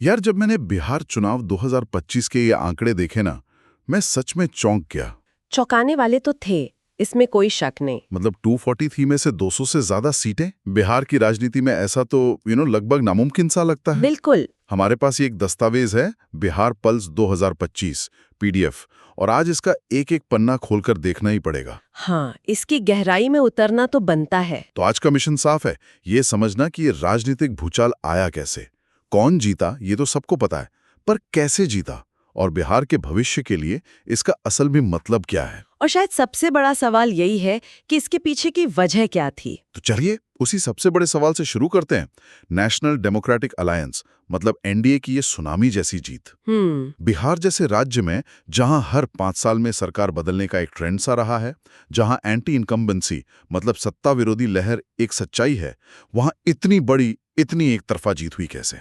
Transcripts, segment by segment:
यार, जब मैंने बिहार चुनाव 2025 के ये आंकड़े देखे ना, मैं सच में चौंक गया। चौंकाने वाले तो थे, इसमें कोई शक नहीं। मतलब 243 में से 200 से ज्यादा सीटें बिहार की राजनीति में, ऐसा तो लगभग नामुमकिन सा लगता है। बिल्कुल। हमारे पास ये एक दस्तावेज है, बिहार पल्स 2025 पीडीएफ, और आज इसका एक एक पन्ना खोलकर देखना ही पड़ेगा। हाँ, इसकी गहराई में उतरना तो बनता है। तो आज का मिशन साफ है, ये समझना कि ये राजनीतिक भूचाल आया कैसे। कौन जीता ये तो सबको पता है, पर कैसे जीता, और बिहार के भविष्य के लिए इसका असल में मतलब क्या है। और शायद सबसे बड़ा सवाल यही है कि इसके पीछे की वजह क्या थी। तो चलिए उसी सबसे बड़े सवाल से शुरू करते हैं। नेशनल डेमोक्रेटिक अलायंस मतलब एनडीए की ये सुनामी जैसी जीत। बिहार जैसे राज्य में, जहां हर 5 साल में सरकार बदलने का एक ट्रेंड सा रहा है, जहां एंटी इनकम्बेंसी मतलब सत्ता विरोधी लहर एक सच्चाई है, वहां इतनी बड़ी, इतनी एक तरफा जीत हुई कैसे?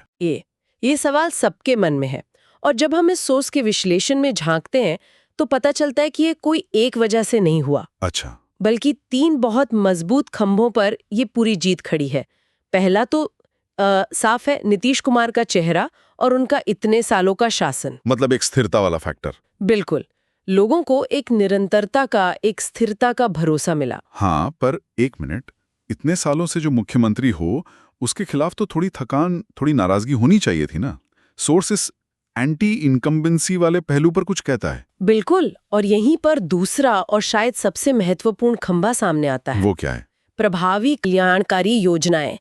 ये सवाल सबके मन में है। और जब हम इस सोच के विश्लेषण में झांकते हैं तो पता चलता है कि ये कोई एक वजह से नहीं हुआ। अच्छा। बल्कि 3 बहुत मजबूत खंभों पर ये पूरी जीत खड़ी है। पहला तो साफ है, नीतीश कुमार का चेहरा और उनका इतने सालों का शासन। मतलब एक स्थिरता वाला फैक्टर। बिल्कुल। लोगों को एक निरंतरता का, एक स्थिरता का भरोसा मिला। हाँ, पर एक मिनट, इतने सालों से जो मुख्यमंत्री हो, उसके खिलाफ तो थोड़ी थकान, थोड़ी नाराजगी होनी चाहिए थी ना। सोर्स इस एंटी इनकम्बेंसी वाले पहलू पर कुछ कहता है। बिल्कुल। और यहीं पर दूसरा और शायद सबसे महत्वपूर्ण खंभा सामने आता है। वो क्या है? प्रभावी कल्याणकारी योजनाएं।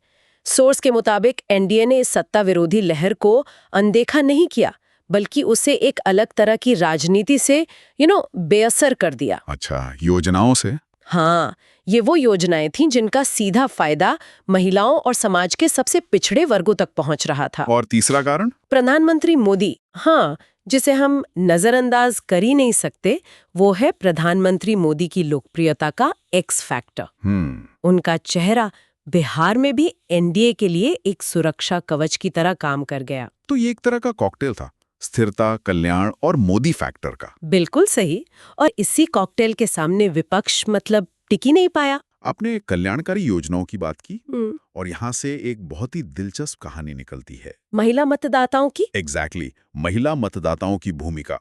सोर्स के मुताबिक एनडीए ने इस सत्ता विरोधी लहर को अनदेखा नहीं किया, बल्कि उसे एक अलग तरह की राजनीति से बेअसर कर दिया। अच्छा, योजनाओं से? हाँ, ये वो योजनाएं थीं जिनका सीधा फायदा महिलाओं और समाज के सबसे पिछड़े वर्गों तक पहुंच रहा था। और तीसरा कारण? प्रधानमंत्री मोदी, हाँ, जिसे हम नजरअंदाज कर ही नहीं सकते, वो है प्रधानमंत्री मोदी की लोकप्रियता का एक्स फैक्टर। उनका चेहरा बिहार में भी एनडीए के लिए एक सुरक्षा कवच की तरह काम कर गया। तो ये एक तरह का कॉकटेल था, स्थिरता, कल्याण और मोदी फैक्टर का। बिल्कुल सही। और इसी कॉकटेल के सामने विपक्ष मतलब टिक ही नहीं पाया। आपने कल्याणकारी योजनाओं की बात की, और यहाँ से एक बहुत ही दिलचस्प कहानी निकलती है। महिला मतदाताओं की। एग्जैक्टली, महिला मतदाताओं की भूमिका।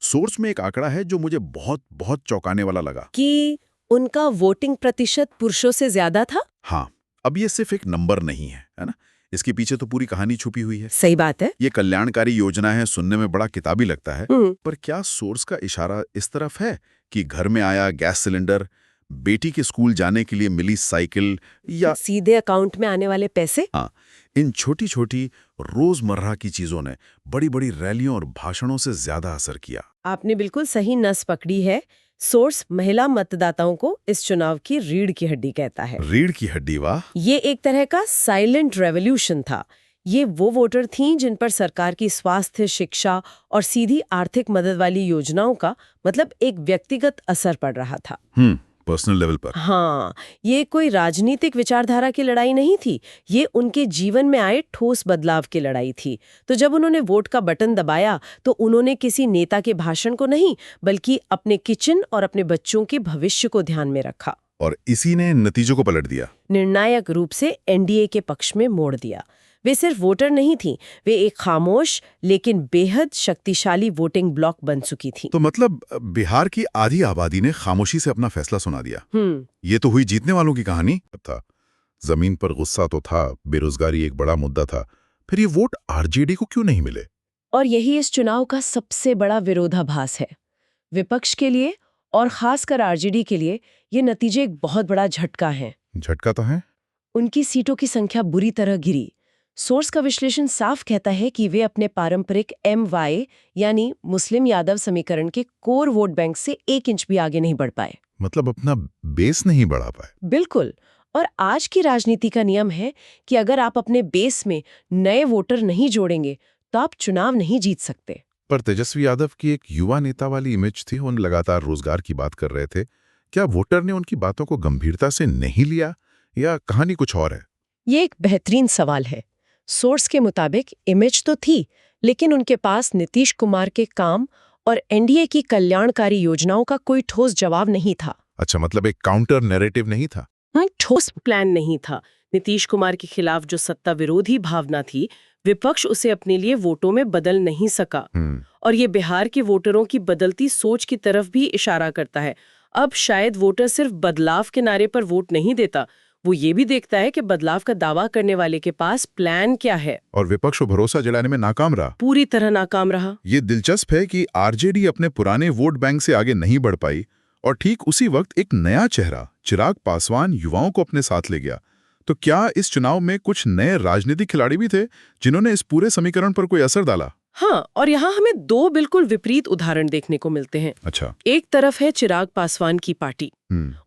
सोर्स में एक आंकड़ा है जो मुझे बहुत बहुत चौंकाने वाला लगा। कि उनका वोटिंग प्रतिशत पुरुषों से ज्यादा था। हाँ, अब ये सिर्फ एक नंबर नहीं है ना, इसके पीछे तो पूरी कहानी छुपी हुई है। सही बात है। ये कल्याणकारी योजना है, सुनने में बड़ा किताबी लगता है, पर क्या सोर्स का इशारा इस तरफ है कि घर में आया गैस सिलेंडर, बेटी के स्कूल जाने के लिए मिली साइकिल, या सीधे अकाउंट में आने वाले पैसे? हाँ, इन छोटी छोटी रोजमर्रा की चीजों ने बड़ी बड़ी रैलियों और भाषणों से ज्यादा असर किया। आपने बिल्कुल सही नस पकड़ी है। सोर्स महिला मतदाताओं को इस चुनाव की रीढ़ की हड्डी कहता है। रीढ़ की हड्डी? वाह। ये एक तरह का साइलेंट रेवोल्यूशन था। ये वो वोटर थीं जिन पर सरकार की स्वास्थ्य, शिक्षा और सीधी आर्थिक मदद वाली योजनाओं का मतलब एक व्यक्तिगत असर पड़ रहा था। पर्सनल लेवल पर। हाँ, ये कोई राजनीतिक विचारधारा की लड़ाई नहीं थी, ये उनके जीवन में आए ठोस बदलाव की लड़ाई थी। तो जब उन्होंने वोट का बटन दबाया तो उन्होंने किसी नेता के भाषण को नहीं, बल्कि अपने किचन और अपने बच्चों के भविष्य को ध्यान में रखा। और इसी ने नतीजों को पलट दिया, निर्णायक रूप से एनडीए के पक्ष में मोड़ दिया। वे सिर्फ वोटर नहीं थी, वे एक खामोश लेकिन बेहद शक्तिशाली वोटिंग ब्लॉक बन चुकी थी। तो मतलब बिहार की आधी आबादी ने खामोशी से अपना फैसला सुना दिया। ये तो हुई जीतने वालों की कहानी था। जमीन पर गुस्सा तो था, बेरोजगारी एक बड़ा मुद्दा था, फिर ये वोट आरजेडी को क्यों नहीं मिले? और यही इस चुनाव का सबसे बड़ा विरोधाभास है। विपक्ष के लिए और खासकर आरजेडी के लिए ये नतीजे एक बहुत बड़ा झटका है। झटका तो है। उनकी सीटों की संख्या बुरी तरह गिरी। सोर्स का विश्लेषण साफ कहता है कि वे अपने पारंपरिक MY यानी मुस्लिम यादव समीकरण के कोर वोट बैंक से 1 इंच भी आगे नहीं बढ़ पाए। मतलब अपना बेस नहीं बढ़ा पाए। बिल्कुल। और आज की राजनीति का नियम है कि अगर आप अपने बेस में नए वोटर नहीं जोड़ेंगे तो आप चुनाव नहीं जीत सकते। पर तेजस्वी यादव की एक युवा नेता वाली इमेज थी, उन लगातार रोजगार की बात कर रहे थे। क्या वोटर ने उनकी बातों को गंभीरता से नहीं लिया, या कहानी कुछ और है? ये एक बेहतरीन सवाल है। सोर्स के मुताबिक इमेज तो थी, लेकिन उनके पास नीतीश कुमार के काम और एनडीए की कल्याणकारी योजनाओं का कोई ठोस जवाब नहीं था। अच्छा, मतलब एक काउंटर नैरेटिव नहीं था। ठोस प्लान नहीं था। नीतीश कुमार के खिलाफ जो सत्ता विरोधी भावना थी विपक्ष उसे अपने लिए वोटों में बदल नहीं सका। और ये बिहार के वोटरों की बदलती सोच की तरफ भी इशारा करता है। अब शायद वोटर सिर्फ बदलाव के नारे पर वोट नहीं देता, वो ये भी देखता है कि बदलाव का दावा करने वाले के पास प्लान क्या है। और विपक्ष को भरोसा दिलाने में नाकाम रहा, पूरी तरह नाकाम रहा। ये दिलचस्प है कि आरजेडी अपने पुराने वोट बैंक से आगे नहीं बढ़ पाई और ठीक उसी वक्त एक नया चेहरा चिराग पासवान युवाओं को अपने साथ ले गया। तो क्या इस चुनाव में कुछ नए राजनीतिक खिलाड़ी भी थे जिन्होंने इस पूरे समीकरण पर कोई असर डाला? हाँ, और यहाँ हमें दो बिल्कुल विपरीत उदाहरण देखने को मिलते हैं। अच्छा। एक तरफ है चिराग पासवान की पार्टी।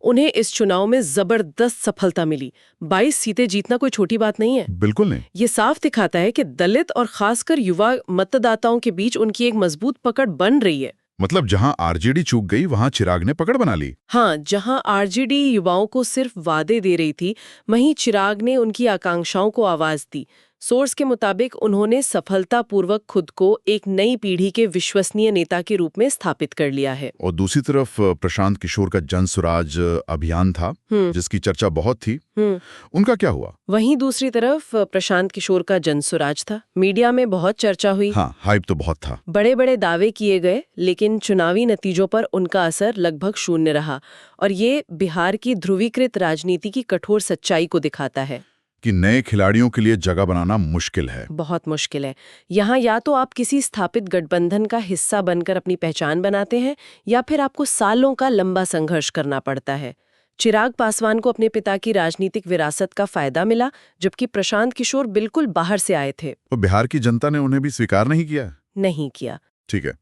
उन्हें इस चुनाव में जबरदस्त सफलता मिली। 22 सीटें जीतना कोई छोटी बात नहीं है। बिल्कुल नहीं। ये साफ दिखाता है कि दलित और खासकर युवा मतदाताओं के बीच उनकी एक मजबूत पकड़ बन रही है। मतलब जहां आरजेडी चूक गई वहां चिराग ने पकड़ बना ली। हाँ, जहां आरजेडी युवाओं को सिर्फ वादे दे रही थी, वहीं चिराग ने उनकी आकांक्षाओं को आवाज दी। सोर्स के मुताबिक उन्होंने सफलतापूर्वक खुद को एक नई पीढ़ी के विश्वसनीय नेता के रूप में स्थापित कर लिया है। और दूसरी तरफ प्रशांत किशोर का जन स्वराज अभियान था जिसकी चर्चा बहुत थी। उनका क्या हुआ? वहीं दूसरी तरफ प्रशांत किशोर का जन स्वराज था। मीडिया में बहुत चर्चा हुई। हाँ, हाइप तो बहुत था। बड़े बड़े दावे किए गए, लेकिन चुनावी नतीजों पर उनका असर लगभग शून्य रहा। और ये बिहार की ध्रुवीकृत राजनीति की कठोर सच्चाई को दिखाता है कि नए खिलाड़ियों के लिए जगह बनाना मुश्किल है। बहुत मुश्किल है। यहाँ या तो आप किसी स्थापित गठबंधन का हिस्सा बनकर अपनी पहचान बनाते हैं, या फिर आपको सालों का लंबा संघर्ष करना पड़ता है। चिराग पासवान को अपने पिता की राजनीतिक विरासत का फायदा मिला, जबकि प्रशांत किशोर बिल्कुल बाहर से आए थे। तो बिहार की जनता ने उन्हें भी स्वीकार नहीं किया? नहीं किया। ठीक है,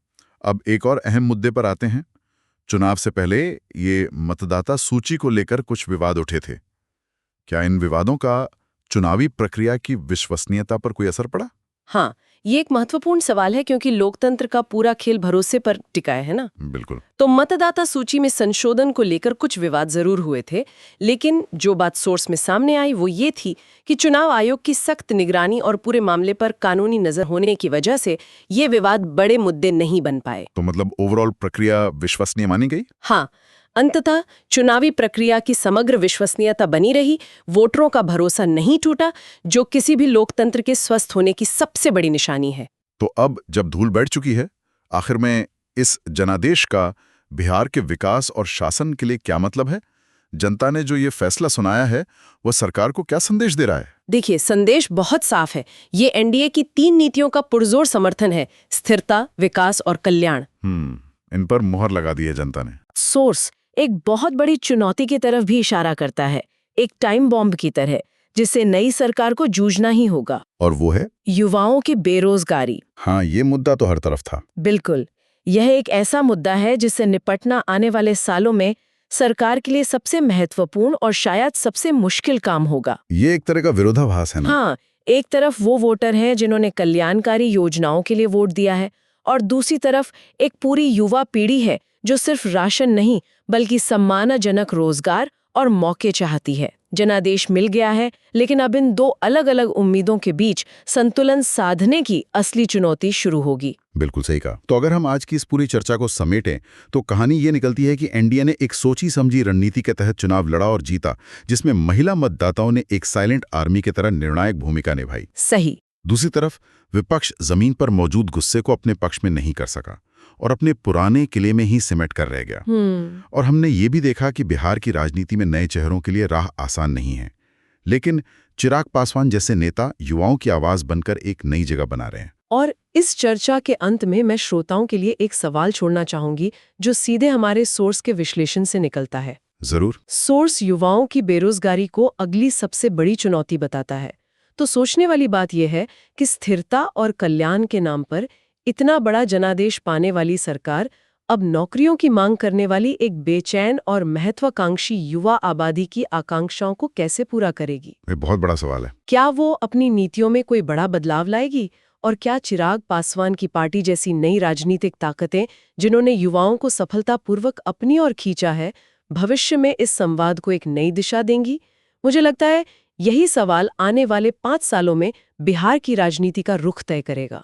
अब एक और अहम मुद्दे पर आते हैं। चुनाव से पहले ये मतदाता सूची को लेकर कुछ विवाद उठे थे। क्या इन विवादों का चुनावी प्रक्रिया की विश्वसनीयता पर कोई असर पड़ा? हाँ, ये एक महत्वपूर्ण सवाल है, क्योंकि लोकतंत्र का पूरा खेल भरोसे पर टिका है ना। बिल्कुल। तो मतदाता सूची में संशोधन को लेकर कुछ विवाद जरूर हुए थे, लेकिन जो बात सोर्स में सामने आई वो ये थी कि चुनाव आयोग की सख्त निगरानी और पूरे मामले पर कानूनी नजर होने की वजह से ये विवाद बड़े मुद्दे नहीं बन पाए। तो मतलब ओवरऑल प्रक्रिया विश्वसनीय मानी गई? हाँ, अंततः चुनावी प्रक्रिया की समग्र विश्वसनीयता बनी रही। वोटरों का भरोसा नहीं टूटा, जो किसी भी लोकतंत्र के स्वस्थ होने की सबसे बड़ी निशानी है। तो अब जब धूल बैठ चुकी है, आखिर में इस जनादेश का बिहार के विकास और शासन के लिए क्या मतलब है? जनता ने जो ये फैसला सुनाया है, वो सरकार को क्या संदेश दे रहा है? देखिए, संदेश बहुत साफ है। ये एनडीए की 3 नीतियों का पुरजोर समर्थन है: स्थिरता, विकास और कल्याण। इन पर मुहर लगा दी है जनता ने। सोर्स एक बहुत बड़ी चुनौती की तरफ भी इशारा करता है, एक टाइम बॉम्ब की तरह, जिससे नई सरकार को जूझना ही होगा। और वो है युवाओं की बेरोजगारी। हाँ, ये मुद्दा तो हर तरफ था। बिल्कुल, यह एक ऐसा मुद्दा है जिससे निपटना आने वाले सालों में सरकार के लिए सबसे महत्वपूर्ण और शायद सबसे मुश्किल काम होगा। ये एक तरह का विरोधाभास है ना? हाँ, एक तरफ वो वोटर हैं जिन्होंने कल्याणकारी योजनाओं के लिए वोट दिया है, और दूसरी तरफ एक पूरी युवा पीढ़ी है जो सिर्फ राशन नहीं बल्कि सम्मानजनक रोजगार और मौके चाहती है। जनादेश मिल गया है, लेकिन अब इन दो अलग अलग उम्मीदों के बीच संतुलन साधने की असली चुनौती शुरू होगी। बिल्कुल सही कहा। तो अगर हम आज की इस पूरी चर्चा को समेटें तो कहानी ये निकलती है कि एनडीए ने एक सोची समझी रणनीति के तहत चुनाव लड़ा और जीता, जिसमें महिला मतदाताओं ने एक साइलेंट आर्मी की तरह निर्णायक भूमिका निभाई। सही। दूसरी तरफ विपक्ष जमीन पर मौजूद गुस्से को अपने पक्ष में नहीं कर सका और अपने पुराने किले में ही सिमट कर रह गया। और हमने ये भी देखा कि बिहार की राजनीति में नए चेहरों के लिए राह आसान नहीं है, लेकिन चिराग पासवान जैसे नेता युवाओं की आवाज बनकर एक नई जगह बना रहे हैं। और इस चर्चा के अंत में मैं श्रोताओं के लिए एक सवाल छोड़ना चाहूंगी, जो सीधे हमारे सोर्स के विश्लेषण से निकलता है। जरूर। सोर्स युवाओं की बेरोजगारी को अगली सबसे बड़ी चुनौती बताता है। तो सोचने वाली बात यह है कि स्थिरता और कल्याण के नाम पर इतना बड़ा जनादेश पाने वाली सरकार अब नौकरियों की मांग करने वाली एक बेचैन और महत्वाकांक्षी युवा आबादी की आकांक्षाओं को कैसे पूरा करेगी? ये बहुत बड़ा सवाल है। क्या वो अपनी नीतियों में कोई बड़ा बदलाव लाएगी? और क्या चिराग पासवान की पार्टी जैसी नई राजनीतिक ताकतें, जिन्होंने युवाओं को सफलतापूर्वक अपनी ओर खींचा है, भविष्य में इस संवाद को एक नई दिशा देंगी? मुझे लगता है यही सवाल आने वाले 5 सालों में बिहार की राजनीति का रुख तय करेगा।